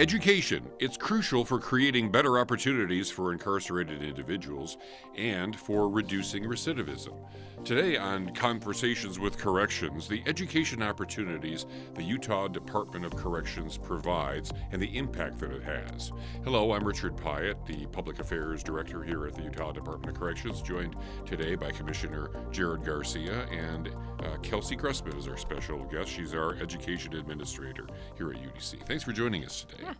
Education. It's crucial for creating better opportunities for incarcerated individuals and for reducing recidivism. Today on Conversations with Corrections, the education opportunities the Utah Department of Corrections provides and the impact that it has. Hello, I'm Richard Piatt, the Public Affairs Director here at the Utah Department of Corrections, joined today by Commissioner Jared Garcia and Kelsey Gressman is our special guest. She's our Education Administrator here at UDC. Thanks for joining us today. Yeah.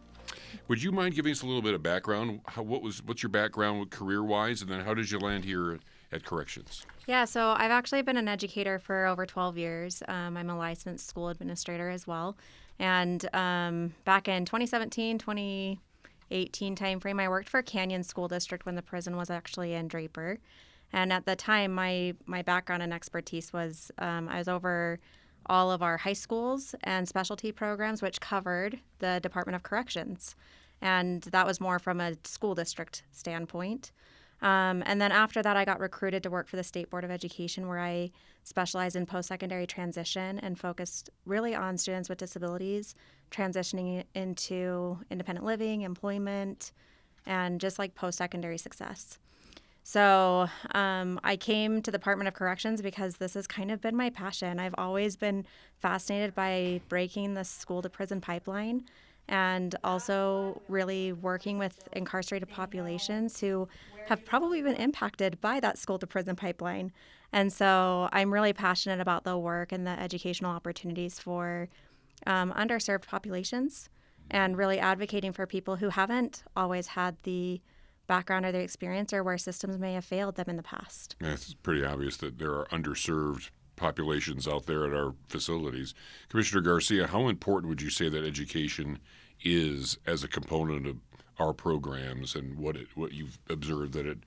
Would you mind giving us a little bit of background? What's your background career-wise, and then how did you land here at Corrections? Yeah, so I've actually been an educator for over 12 years. I'm a licensed school administrator as well. And back in 2017, 2018 timeframe, I worked for Canyon School District when the prison was actually in Draper. And at the time, my background and expertise was I was over all of our high schools and specialty programs, which covered the Department of Corrections. And that was more from a school district standpoint. And then after that, I got recruited to work for the State Board of Education, where I specialize in post-secondary transition and focused really on students with disabilities transitioning into independent living, employment, and just like post-secondary success. So I came to the Department of Corrections because this has kind of been my passion. I've always been fascinated by breaking the school-to-prison pipeline and also really working with incarcerated populations who have probably been impacted by that school-to-prison pipeline. And so I'm really passionate about the work and the educational opportunities for underserved populations and really advocating for people who haven't always had the background or their experience or where systems may have failed them in the past. Yeah, it's pretty obvious that there are underserved populations out there at our facilities. Commissioner Garcia, how important would you say that education is as a component of our programs and what you've observed that it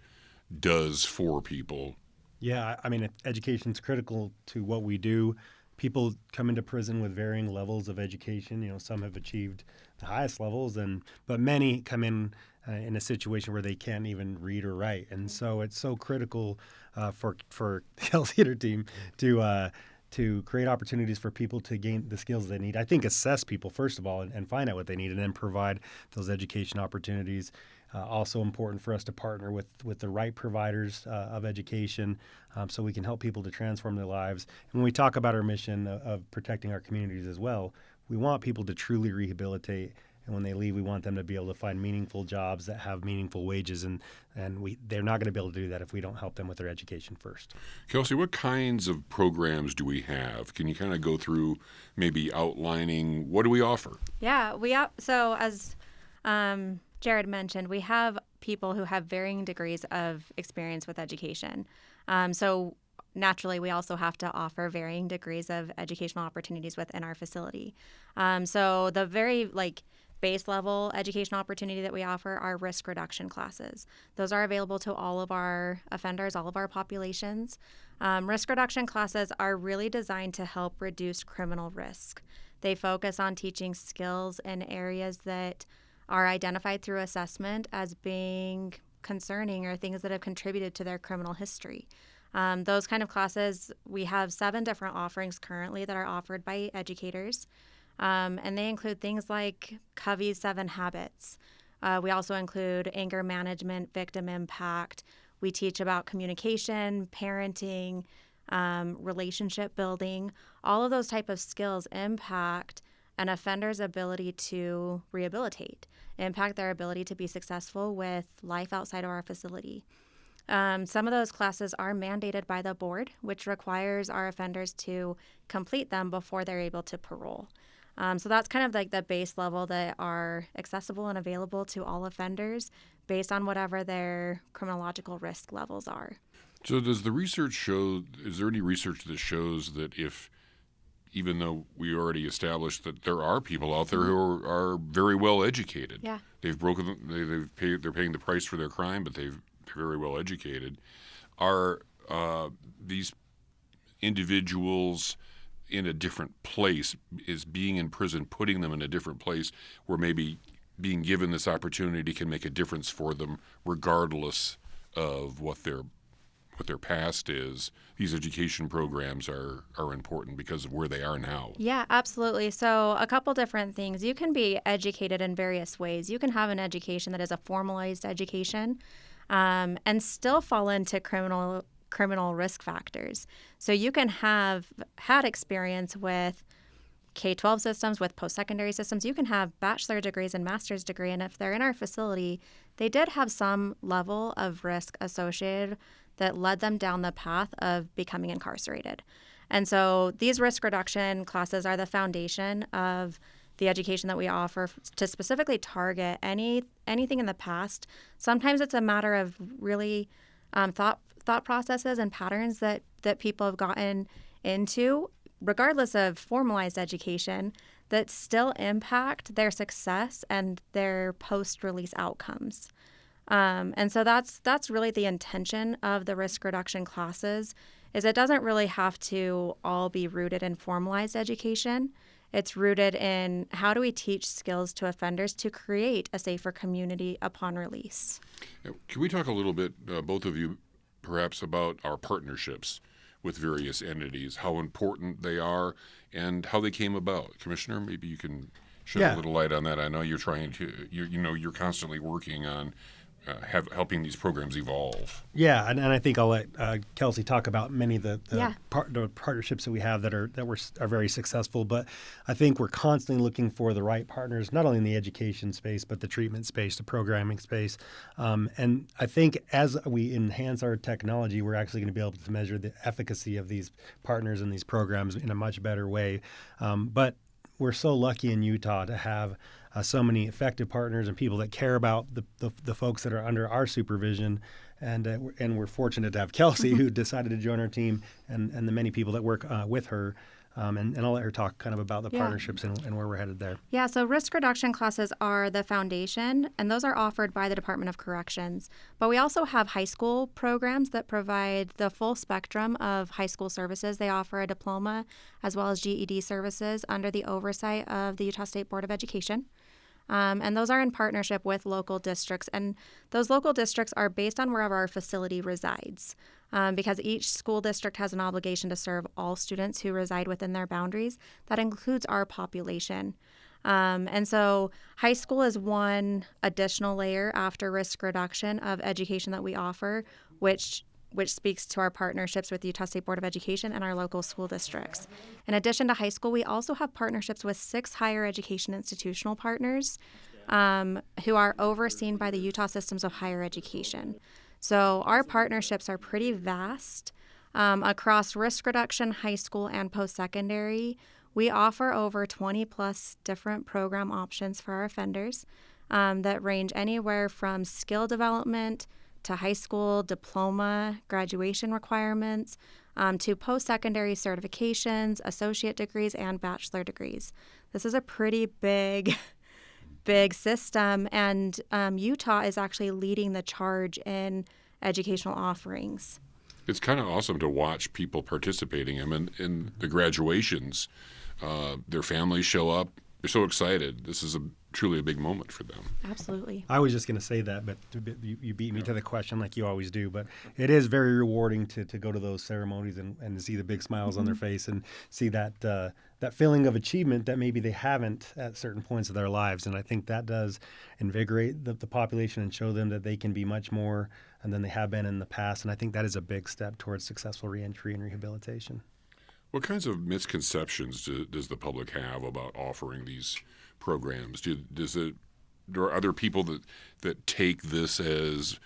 does for people? Yeah, I mean, education is critical to what we do. People come into prison with varying levels of education. You know, some have achieved the highest levels, but many come in a situation where they can't even read or write. And so it's so critical for Kelsey and her team to create opportunities for people to gain the skills they need. I think assess people, first of all, and find out what they need, and then provide those education opportunities. Also important for us to partner with the right providers of education so we can help people to transform their lives. And when we talk about our mission of protecting our communities as well, we want people to truly rehabilitate. And when they leave, we want them to be able to find meaningful jobs that have meaningful wages, and they're not going to be able to do that if we don't help them with their education first. Kelsey, what kinds of programs do we have? Can you kind of go through maybe outlining what do we offer? Yeah, so as Jared mentioned, we have people who have varying degrees of experience with education. So naturally, we also have to offer varying degrees of educational opportunities within our facility. So the very base level educational opportunity that we offer are risk reduction classes. Those are available to all of our offenders, all of our populations. Risk reduction classes are really designed to help reduce criminal risk. They focus on teaching skills in areas that are identified through assessment as being concerning or things that have contributed to their criminal history. Those kind of classes, we have 7 different offerings currently that are offered by educators. And they include things like Covey's 7 Habits. We also include anger management, victim impact. We teach about communication, parenting, relationship building. All of those type of skills impact an offender's ability to rehabilitate, impact their ability to be successful with life outside of our facility. Some of those classes are mandated by the board, which requires our offenders to complete them before they're able to parole. So that's kind of like the base level that are accessible and available to all offenders based on whatever their criminological risk levels are. So does the research show, is there any research that shows that even though we already established that there are people out there who are very well educated, yeah, they're paying the price for their crime, but they're very well educated, are these individuals in a different place? Is being in prison putting them in a different place where maybe being given this opportunity can make a difference for them regardless of what their what their past is, these education programs are important because of where they are now. Yeah, absolutely. So a couple different things. You can be educated in various ways. You can have an education that is a formalized education and still fall into criminal risk factors. So you can have had experience with K-12 systems, with post-secondary systems. You can have bachelor degrees and master's degree, and if they're in our facility, they did have some level of risk associated that led them down the path of becoming incarcerated. And so these risk reduction classes are the foundation of the education that we offer to specifically target anything in the past. Sometimes it's a matter of really thought processes and patterns that people have gotten into, regardless of formalized education, that still impact their success and their post-release outcomes. And so that's really the intention of the risk reduction classes, is it doesn't really have to all be rooted in formalized education. It's rooted in how do we teach skills to offenders to create a safer community upon release. Can we talk a little bit, both of you, perhaps about our partnerships with various entities, how important they are, and how they came about? Commissioner, maybe you can shed a little light on that. I know you're trying to, you're constantly working on helping these programs evolve. Yeah, and I think I'll let Kelsey talk about many of the partnerships that we have that are very successful. But I think we're constantly looking for the right partners, not only in the education space, but the treatment space, the programming space. And I think as we enhance our technology, we're actually going to be able to measure the efficacy of these partners and these programs in a much better way. But we're so lucky in Utah to have so many effective partners and people that care about the folks that are under our supervision. And we're fortunate to have Kelsey, who decided to join our team, and the many people that work with her. And I'll let her talk kind of about the partnerships and where we're headed there. Yeah, so risk reduction classes are the foundation, and those are offered by the Department of Corrections. But we also have high school programs that provide the full spectrum of high school services. They offer a diploma as well as GED services under the oversight of the Utah State Board of Education. And those are in partnership with local districts. And those local districts are based on wherever our facility resides, because each school district has an obligation to serve all students who reside within their boundaries. That includes our population. And so high school is one additional layer after risk reduction of education that we offer, which speaks to our partnerships with the Utah State Board of Education and our local school districts. In addition to high school, we also have partnerships with 6 higher education institutional partners who are overseen by the Utah Systems of Higher Education. So our partnerships are pretty vast across risk reduction, high school, and post-secondary. We offer over 20 plus different program options for our offenders that range anywhere from skill development to high school diploma graduation requirements, to post-secondary certifications, associate degrees, and bachelor degrees. This is a pretty big system, and Utah is actually leading the charge in educational offerings. It's kind of awesome to watch people participating in the graduations. Their families show up. They're so excited. This is truly a big moment for them. Absolutely. I was just going to say that, but you beat me to the question like you always do. But it is very rewarding to go to those ceremonies and see the big smiles on their face and see that feeling of achievement that maybe they haven't at certain points of their lives. And I think that does invigorate the population and show them that they can be much more than they have been in the past. And I think that is a big step towards successful reentry and rehabilitation. What kinds of misconceptions does the public have about offering these programs? There are other people that take this as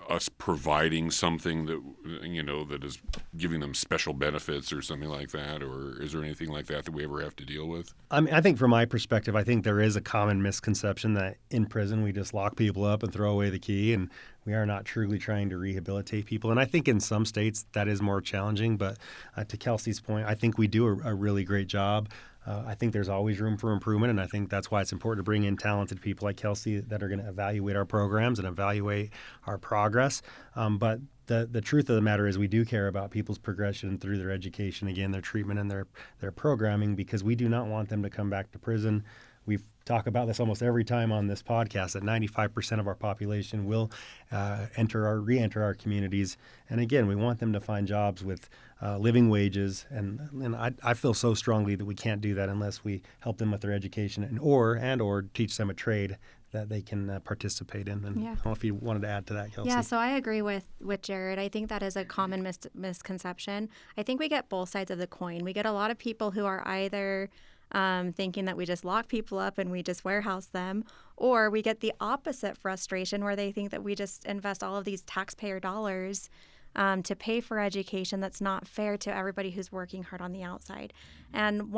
us providing something that is giving them special benefits or something like that, or is there anything like that we ever have to deal with? I think from my perspective, I think there is a common misconception that in prison we just lock people up and throw away the key, and we are not truly trying to rehabilitate people. And I think in some states that is more challenging, but to Kelsey's point, I think we do a really great job. I think there's always room for improvement, and I think that's why it's important to bring in talented people like Kelsey that are going to evaluate our programs and evaluate our progress. But the truth of the matter is we do care about people's progression through their education, again, their treatment and their programming, because we do not want them to come back to prison we talk about this almost every time on this podcast, that 95% of our population will re-enter our communities. And again, we want them to find jobs with living wages. And I feel so strongly that we can't do that unless we help them with their education and or teach them a trade that they can participate in. And I don't know if you wanted to add to that, Kelsey. Yeah, so I agree with Jared. I think that is a common misconception. I think we get both sides of the coin. We get a lot of people who are either thinking that we just lock people up and we just warehouse them, or we get the opposite frustration where they think that we just invest all of these taxpayer dollars to pay for education that's not fair to everybody who's working hard on the outside. And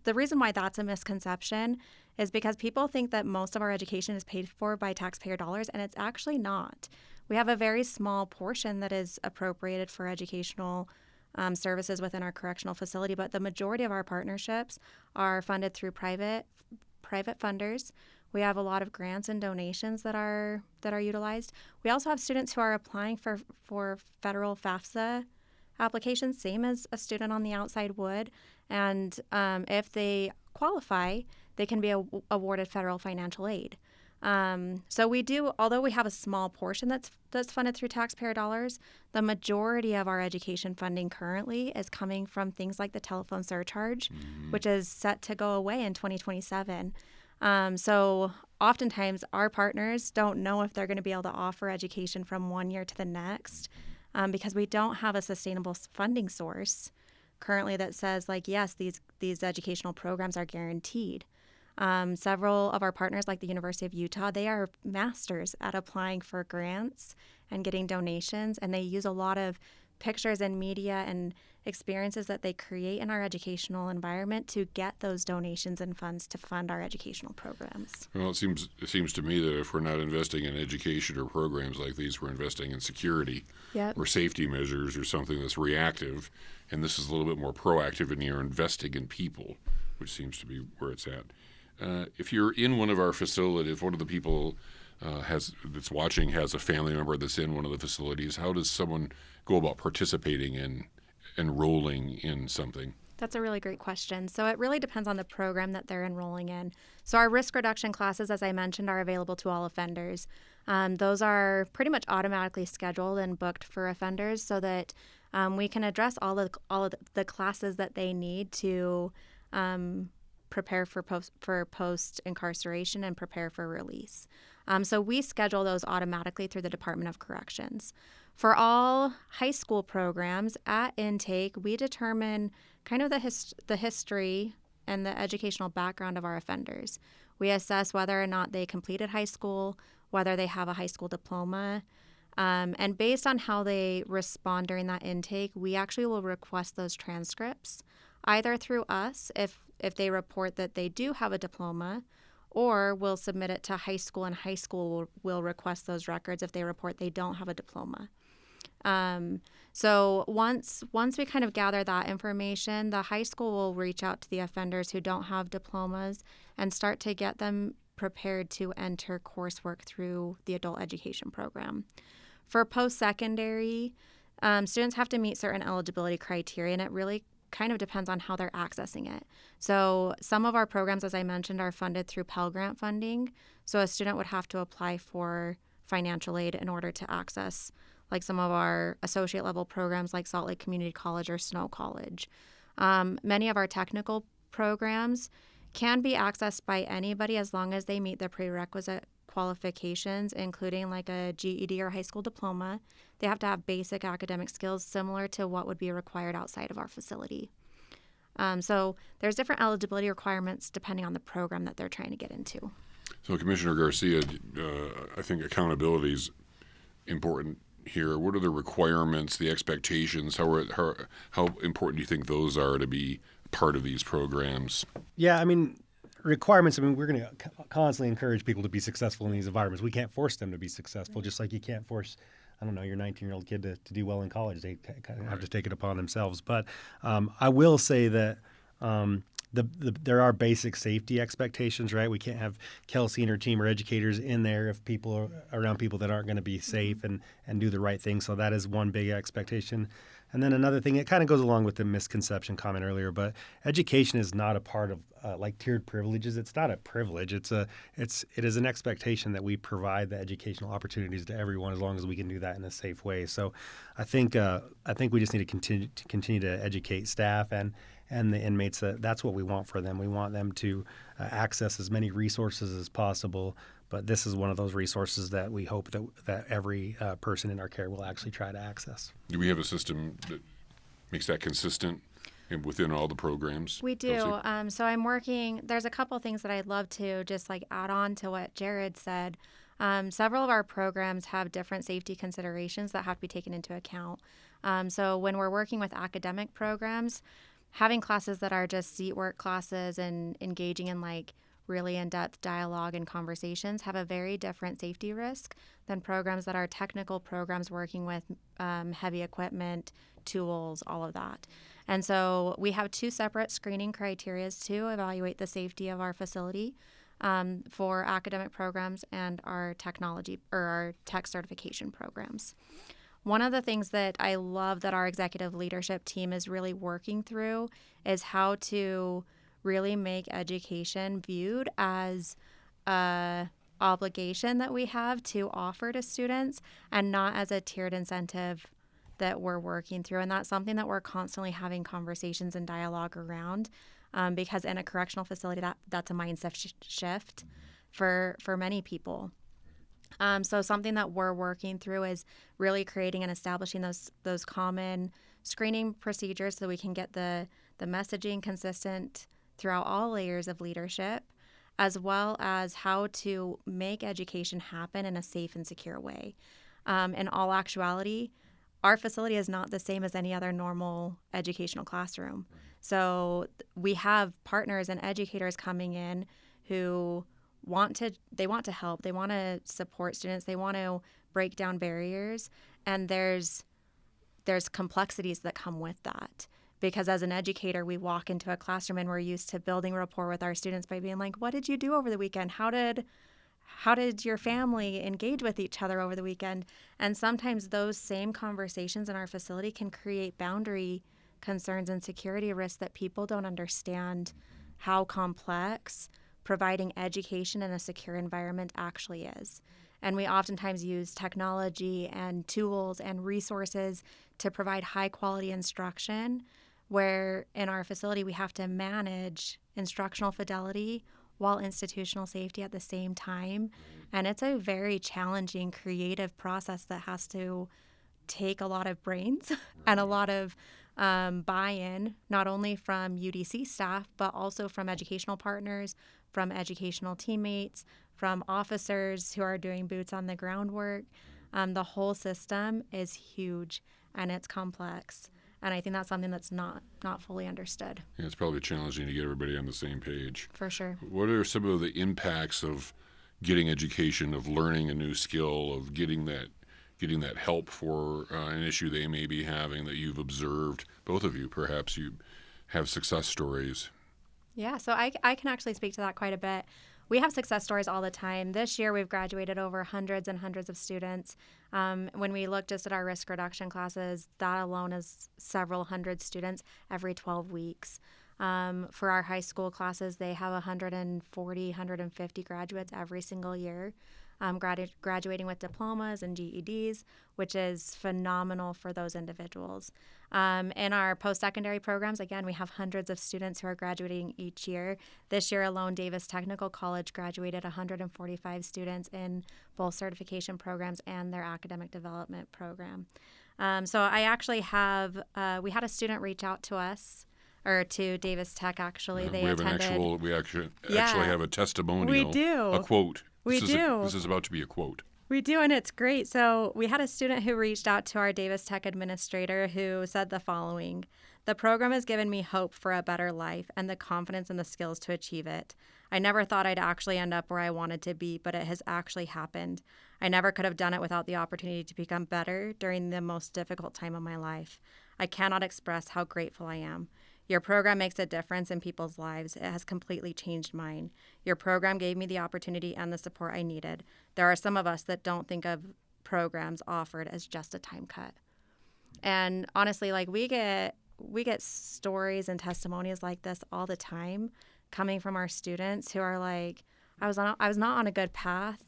the reason why that's a misconception is because people think that most of our education is paid for by taxpayer dollars, and it's actually not. We have a very small portion that is appropriated for educational services within our correctional facility, but the majority of our partnerships are funded through private funders. We have a lot of grants and donations that are utilized. We also have students who are applying for federal FAFSA applications, same as a student on the outside would. And if they qualify, they can be awarded federal financial aid. So we do, although we have a small portion that's funded through taxpayer dollars, the majority of our education funding currently is coming from things like the telephone surcharge, which is set to go away in 2027. So oftentimes our partners don't know if they're going to be able to offer education from one year to the next because we don't have a sustainable funding source currently that says, like, yes, these educational programs are guaranteed. Several of our partners, like the University of Utah, they are masters at applying for grants and getting donations, and they use a lot of pictures and media and experiences that they create in our educational environment to get those donations and funds to fund our educational programs. Well, it seems to me that if we're not investing in education or programs like these, we're investing in security or safety measures or something that's reactive, and this is a little bit more proactive, and you're investing in people, which seems to be where it's at. If you're in one of our facilities, if one of the people that's watching has a family member that's in one of the facilities, how does someone go about participating in enrolling in something? That's a really great question. So it really depends on the program that they're enrolling in. So our risk reduction classes, as I mentioned, are available to all offenders. Those are pretty much automatically scheduled and booked for offenders so that we can address all of the classes that they need to prepare for post incarceration and prepare for release. So we schedule those automatically through the Department of Corrections. For all high school programs at intake, we determine kind of the history and the educational background of our offenders. We assess whether or not they completed high school, whether they have a high school diploma, and based on how they respond during that intake, we actually will request those transcripts either through us if they report that they do have a diploma, or we'll submit it to high school, and high school will request those records if they report they don't have a diploma. So once we kind of gather that information, the high school will reach out to the offenders who don't have diplomas and start to get them prepared to enter coursework through the adult education program. For post-secondary, students have to meet certain eligibility criteria, and it really kind of depends on how they're accessing it. So some of our programs, as I mentioned, are funded through Pell Grant funding. So a student would have to apply for financial aid in order to access like some of our associate level programs like Salt Lake Community College or Snow College. Many of our technical programs can be accessed by anybody as long as they meet the prerequisite qualifications, including like a GED or high school diploma. They have to have basic academic skills similar to what would be required outside of our facility. So there's different eligibility requirements depending on the program that they're trying to get into. So Commissioner Garcia, I think accountability is important here. What are the requirements, the expectations? How important do you think those are to be part of these programs? Yeah, I mean, requirements, we're going to constantly encourage people to be successful in these environments. We can't force them to be successful, just like you can't force, your 19-year-old kid to do well in college. They kind of have to take it upon themselves. But I will say that there are basic safety expectations, right? We can't have Kelsey and her team or educators in there if people are around people that aren't going to be safe and do the right thing. So that is one big expectation. And then another thing, it kind of goes along with the misconception comment earlier, but education is not a part of like tiered privileges. It's not a privilege. It is an expectation that we provide the educational opportunities to everyone as long as we can do that in a safe way. So I think we just need to continue to educate staff and the inmates. That's what we want for them. We want them to access as many resources as possible. But this is one of those resources that we hope that every person in our care will actually try to access. Do we have a system that makes that consistent and within all the programs? We do. Kelsey? So I'm working. There's a couple things that I'd love to just like add on to what Jared said. Several of our programs have different safety considerations that have to be taken into account. So when we're working with academic programs, having classes that are just seat work classes and engaging in like really in-depth dialogue and conversations have a very different safety risk than programs that are technical programs working with heavy equipment, tools, all of that. And so we have two separate screening criteria to evaluate the safety of our facility for academic programs and our technology or our tech certification programs. One of the things that I love that our executive leadership team is really working through is how to really make education viewed as a obligation that we have to offer to students and not as a tiered incentive that we're working through. And that's something that we're constantly having conversations and dialogue around because in a correctional facility, that's a mindset shift for many people. So something that we're working through is really creating and establishing those common screening procedures so we can get the messaging consistent throughout all layers of leadership, as well as how to make education happen in a safe and secure way. In all actuality, our facility is not the same as any other normal educational classroom. So we have partners and educators coming in who want to help, they want to support students, they want to break down barriers, and there's complexities that come with that. Because as an educator, we walk into a classroom and we're used to building rapport with our students by being like, what did you do over the weekend? How did your family engage with each other over the weekend? And sometimes those same conversations in our facility can create boundary concerns and security risks that people don't understand how complex providing education in a secure environment actually is. And we oftentimes use technology and tools and resources to provide high quality instruction, where in our facility we have to manage instructional fidelity while institutional safety at the same time. And it's a very challenging, creative process that has to take a lot of brains and a lot of buy-in, not only from UDC staff, but also from educational partners, from educational teammates, from officers who are doing boots on the ground work. The whole system is huge and it's complex. And I think that's something that's not fully understood. Yeah, it's probably challenging to get everybody on the same page. For sure. What are some of the impacts of getting education, of learning a new skill, of getting that help for an issue they may be having that you've observed? Both of you, perhaps you have success stories. Yeah, so I can actually speak to that quite a bit. We have success stories all the time. This year, we've graduated over hundreds and hundreds of students. When we look just at our risk reduction classes, that alone is several hundred students every 12 weeks. For our high school classes, they have 140, 150 graduates every single year, graduating with diplomas and GEDs, which is phenomenal for those individuals. In our post-secondary programs, again, we have hundreds of students who are graduating each year. This year alone, Davis Technical College graduated 145 students in both certification programs and their academic development program. So I actually we had a student reach out to us, or to Davis Tech, actually. We actually have a testimonial. We do. A quote. This is about to be a quote. We do, and it's great. So we had a student who reached out to our Davis Tech administrator who said the following: "The program has given me hope for a better life and the confidence and the skills to achieve it. I never thought I'd actually end up where I wanted to be, but it has actually happened. I never could have done it without the opportunity to become better during the most difficult time of my life. I cannot express how grateful I am. Your program makes a difference in people's lives. It has completely changed mine. Your program gave me the opportunity and the support I needed. There are some of us that don't think of programs offered as just a time cut." And honestly, like we get stories and testimonials like this all the time coming from our students who are like, I was not on a good path,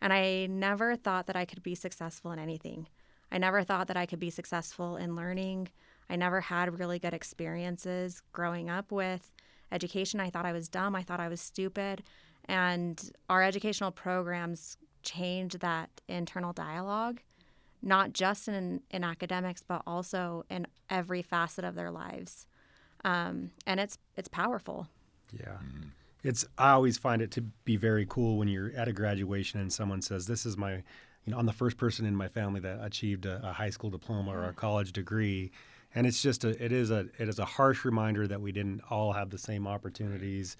and I never thought that I could be successful in anything. I never thought that I could be successful in learning. I never had really good experiences growing up with education. I thought I was dumb. I thought I was stupid. And our educational programs change that internal dialogue, not just in academics, but also in every facet of their lives. And it's powerful. Yeah. I always find it to be very cool when you're at a graduation and someone says, this is my, I'm the first person in my family that achieved a high school diploma or a college degree. And it's just it is a harsh reminder that we didn't all have the same opportunities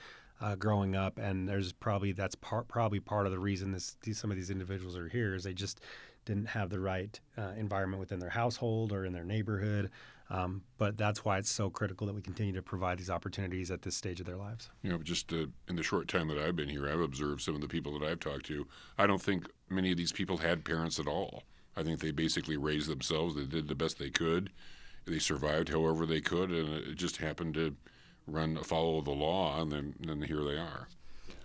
growing up. And that's probably part of the reason some of these individuals are here is they just didn't have the right environment within their household or in their neighborhood. But that's why it's so critical that we continue to provide these opportunities at this stage of their lives. Just in the short time that I've been here, I've observed some of the people that I've talked to. I don't think many of these people had parents at all. I think they basically raised themselves. They did the best they could. They survived however they could, and it just happened to follow the law, and then here they are.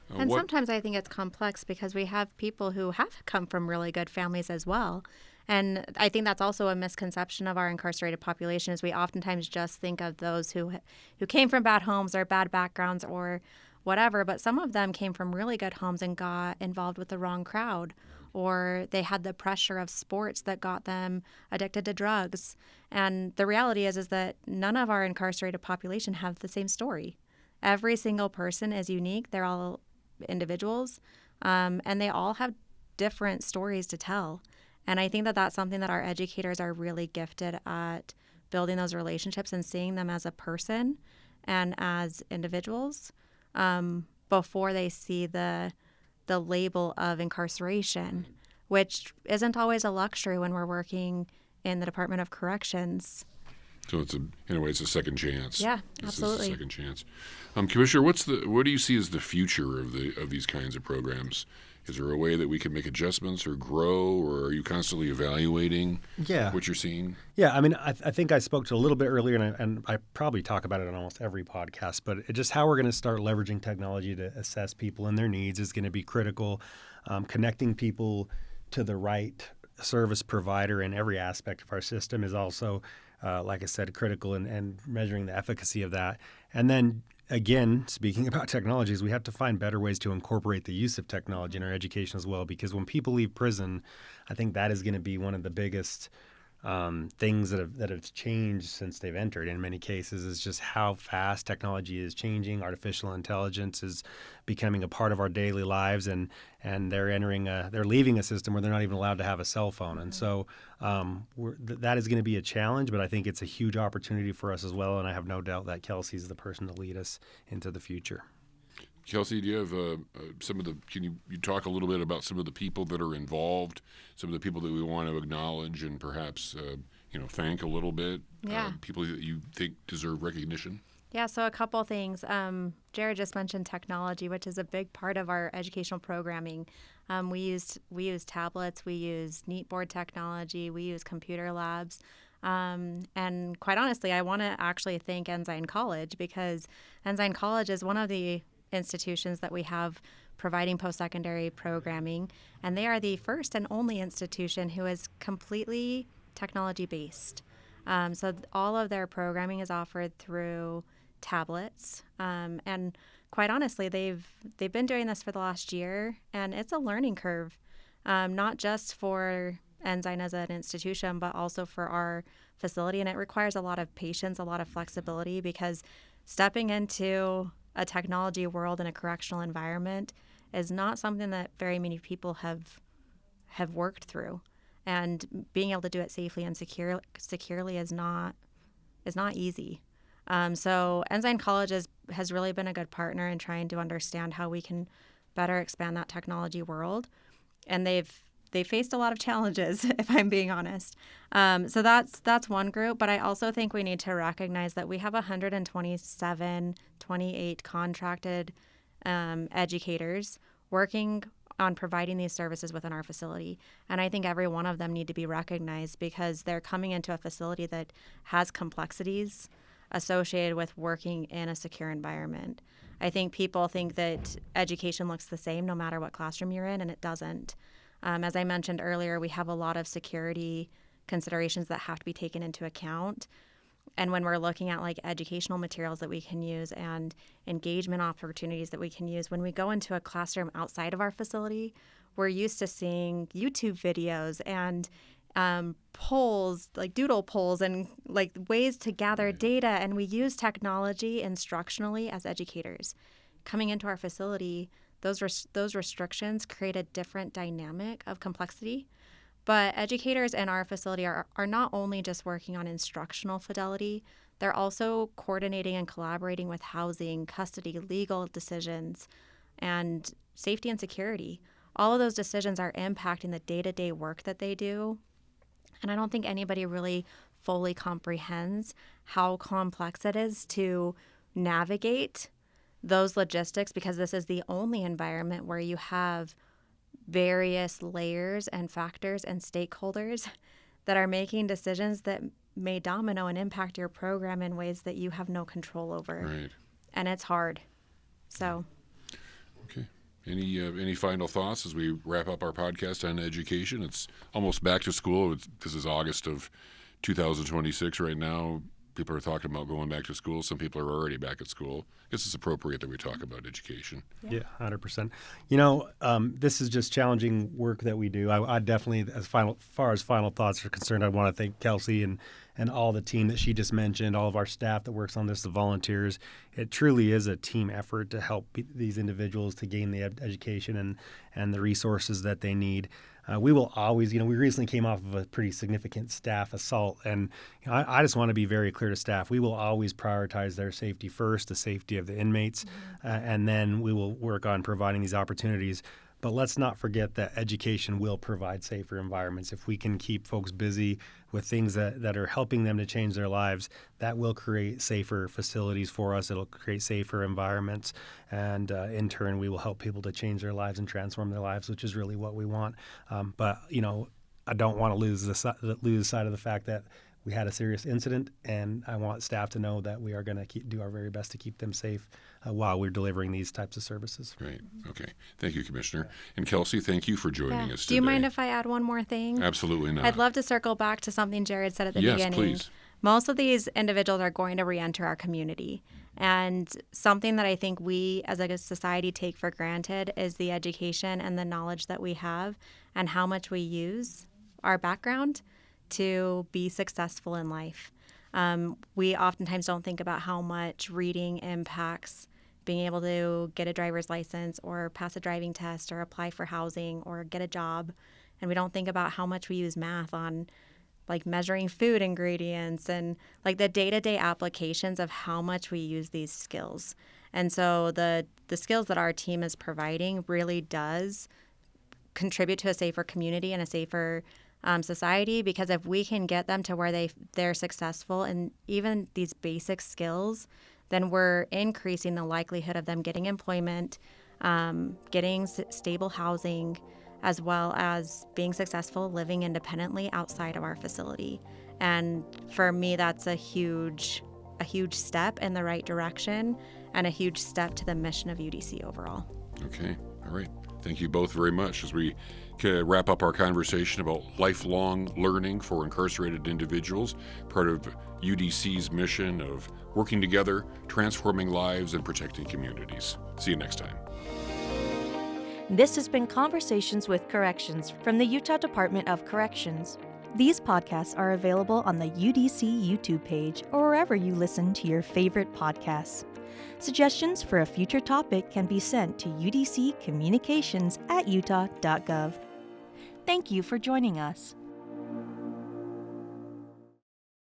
And sometimes I think it's complex because we have people who have come from really good families as well. And I think that's also a misconception of our incarcerated population is we oftentimes just think of those who came from bad homes or bad backgrounds or whatever, but some of them came from really good homes and got involved with the wrong crowd, or they had the pressure of sports that got them addicted to drugs. And the reality is that none of our incarcerated population have the same story. Every single person is unique. They're all individuals, and they all have different stories to tell. And I think that that's something that our educators are really gifted at, building those relationships and seeing them as a person and as individuals before they see the label of incarceration, which isn't always a luxury when we're working in the Department of Corrections. So it's a second chance. Yeah, absolutely. This is a second chance. Commissioner, what do you see as the future of these kinds of programs? Is there a way that we can make adjustments or grow, or are you constantly evaluating what you're seeing? Yeah, I mean, I think I spoke to a little bit earlier, and I probably talk about it on almost every podcast, but just how we're going to start leveraging technology to assess people and their needs is going to be critical. Connecting people to the right service provider in every aspect of our system is also, like I said, critical, and measuring the efficacy of that. And then again, speaking about technologies, we have to find better ways to incorporate the use of technology in our education as well, because when people leave prison, I think that is going to be one of the biggest things that have changed since they've entered. In many cases, is just how fast technology is changing. Artificial intelligence is becoming a part of our daily lives, and they're leaving a system where they're not even allowed to have a cell phone. And so that is going to be a challenge, but I think it's a huge opportunity for us as well. And I have no doubt that Kelsey is the person to lead us into the future. Kelsey, do you have can you talk a little bit about some of the people that are involved, some of the people that we want to acknowledge and perhaps thank a little bit? Yeah. People that you think deserve recognition? Yeah, so a couple things. Jared just mentioned technology, which is a big part of our educational programming. We use tablets, we use Neatboard technology, we use computer labs. And quite honestly, I want to actually thank Ensign College, because Ensign College is one of the institutions that we have providing post-secondary programming, and they are the first and only institution who is completely technology-based. So all of their programming is offered through tablets, and quite honestly, they've been doing this for the last year, and it's a learning curve, not just for Ensign as an institution, but also for our facility, and it requires a lot of patience, a lot of flexibility, because stepping into a technology world in a correctional environment is not something that very many people have worked through, and being able to do it safely and securely is not easy. So Ensign College has really been a good partner in trying to understand how we can better expand that technology world, and they've faced a lot of challenges, if I'm being honest. So that's one group, but I also think we need to recognize that we have 128 contracted educators working on providing these services within our facility. And I think every one of them need to be recognized because they're coming into a facility that has complexities associated with working in a secure environment. I think people think that education looks the same no matter what classroom you're in, and it doesn't. As I mentioned earlier, we have a lot of security considerations that have to be taken into account. And when we're looking at like educational materials that we can use and engagement opportunities that we can use, when we go into a classroom outside of our facility, we're used to seeing YouTube videos and polls, like doodle polls and like ways to gather data. And we use technology instructionally as educators. Coming into our facility, those restrictions create a different dynamic of complexity. But educators in our facility are not only just working on instructional fidelity, they're also coordinating and collaborating with housing, custody, legal decisions, and safety and security. All of those decisions are impacting the day-to-day work that they do. And I don't think anybody really fully comprehends how complex it is to navigate those logistics because this is the only environment where you have various layers and factors and stakeholders that are making decisions that may domino and impact your program in ways that you have no control over. Right. And it's hard. So. Okay. Any final thoughts as we wrap up our podcast on education? It's almost back to school. This is August of 2026 right now. People are talking about going back to school. Some people are already back at school. I guess it's appropriate that we talk about education. Yeah, 100%. This is just challenging work that we do. I definitely, as far as final thoughts are concerned, I want to thank Kelsey and all the team that she just mentioned, all of our staff that works on this, the volunteers. It truly is a team effort to help these individuals to gain the education and the resources that they need. We will always, we recently came off of a pretty significant staff assault, and I just want to be very clear to staff. We will always prioritize their safety first, the safety of the inmates, and then we will work on providing these opportunities. But let's not forget that education will provide safer environments. If we can keep folks busy with things that are helping them to change their lives, that will create safer facilities for us. It'll create safer environments. And in turn, we will help people to change their lives and transform their lives, which is really what we want. But I don't want to lose sight of the fact that we had a serious incident, and I want staff to know that we are going to do our very best to keep them safe while we're delivering these types of services. Great. Okay. Thank you, Commissioner. And Kelsey, thank you for joining us today. Do you mind if I add one more thing? Absolutely not. I'd love to circle back to something Jared said at the beginning. Yes, please. Most of these individuals are going to reenter our community. And something that I think we as a society take for granted is the education and the knowledge that we have and how much we use our background to be successful in life. We oftentimes don't think about how much reading impacts being able to get a driver's license or pass a driving test or apply for housing or get a job. And we don't think about how much we use math on like measuring food ingredients and like the day-to-day applications of how much we use these skills. And so the skills that our team is providing really does contribute to a safer community and a safer society, because if we can get them to where they're successful in even these basic skills, then we're increasing the likelihood of them getting employment, getting stable housing, as well as being successful living independently outside of our facility. And for me, that's a huge step in the right direction and a huge step to the mission of UDC overall. Okay. All right. Thank you both very much as we wrap up our conversation about lifelong learning for incarcerated individuals, part of UDC's mission of working together, transforming lives, and protecting communities. See you next time. This has been Conversations with Corrections from the Utah Department of Corrections. These podcasts are available on the UDC YouTube page or wherever you listen to your favorite podcasts. Suggestions for a future topic can be sent to udccommunications@utah.gov. Thank you for joining us.